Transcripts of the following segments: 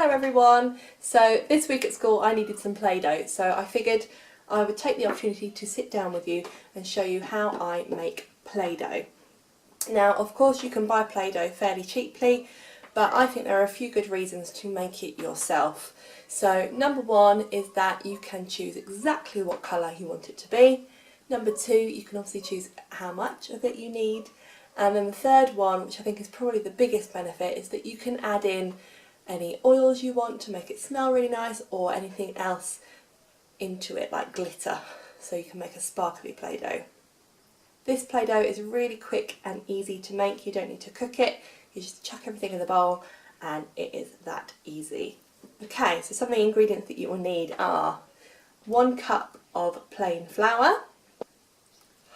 Hello everyone! So this week at school I needed some Play-Doh, so I figured I would take the opportunity to sit down with you and show you how I make Play-Doh. Now of course you can buy Play-Doh fairly cheaply, but I think there are a few good reasons to make it yourself. So number one is that you can choose exactly what colour you want it to be. Number two, you can obviously choose how much of it you need. And then the third one, which I think is probably the biggest benefit, is that you can add in any oils you want to make it smell really nice or anything else into it like glitter, so you can make a sparkly Play-Doh. This Play-Doh is really quick and easy to make. You don't need to cook it, you just chuck everything in the bowl and it is that easy. Okay, so some of the ingredients that you will need are 1 cup of plain flour,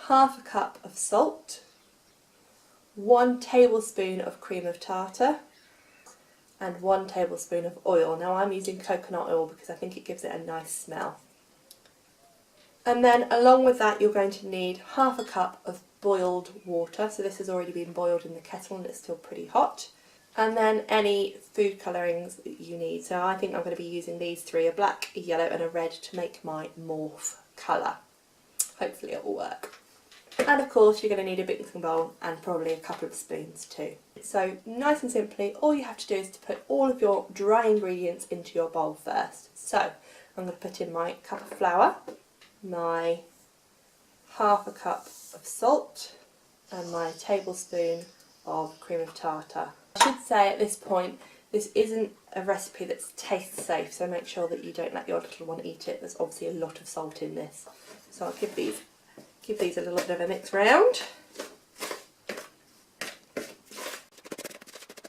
half a cup of salt, 1 tablespoon of cream of tartar and 1 tablespoon of oil. Now I'm using coconut oil because I think it gives it a nice smell. And then along with that you're going to need half a cup of boiled water, so this has already been boiled in the kettle and it's still pretty hot. And then any food colourings that you need. So I think I'm going to be using these 3, a black, a yellow and a red, to make my morph colour. Hopefully it will work. And of course you're going to need a mixing bowl and probably a couple of spoons too. So nice and simply, all you have to do is to put all of your dry ingredients into your bowl first. So I'm going to put in my cup of flour, my half a cup of salt and my tablespoon of cream of tartar. I should say at this point this isn't a recipe that's taste safe, so make sure that you don't let your little one eat it. There's obviously a lot of salt in this. So I'll give these a little bit of a mix round.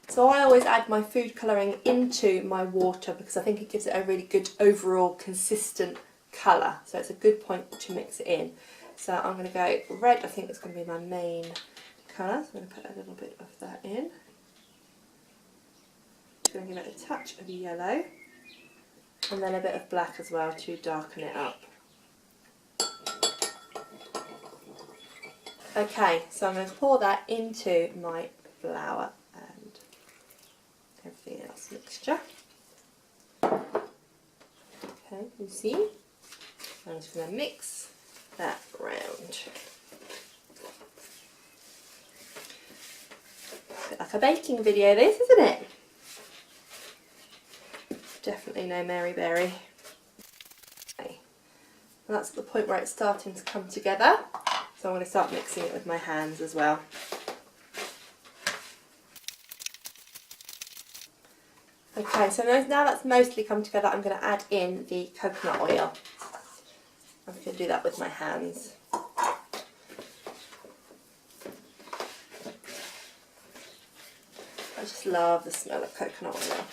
So I always add my food colouring into my water because I think it gives it a really good overall consistent colour. So it's a good point to mix it in. So I'm going to go red, I think that's going to be my main colour. So I'm going to put a little bit of that in. I'm going to give it a touch of yellow and then a bit of black as well to darken it up. Okay, so I'm going to pour that into my flour and everything else mixture. Okay, you see? I'm just going to mix that round. A bit like a baking video this, isn't it? Definitely no Mary Berry. Okay. And that's at the point where it's starting to come together. So I'm going to start mixing it with my hands as well. Okay, so now that's mostly come together, I'm going to add in the coconut oil. I'm going to do that with my hands. I just love the smell of coconut oil.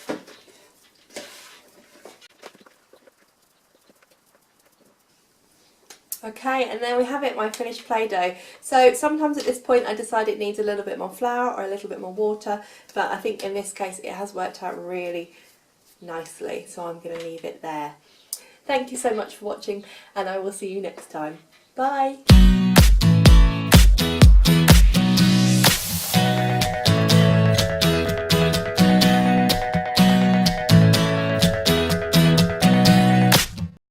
Okay, and there we have it, my finished Play-Doh. So sometimes at this point I decide it needs a little bit more flour or a little bit more water, but I think in this case it has worked out really nicely, so I'm going to leave it there. Thank you so much for watching and I will see you next time. Bye!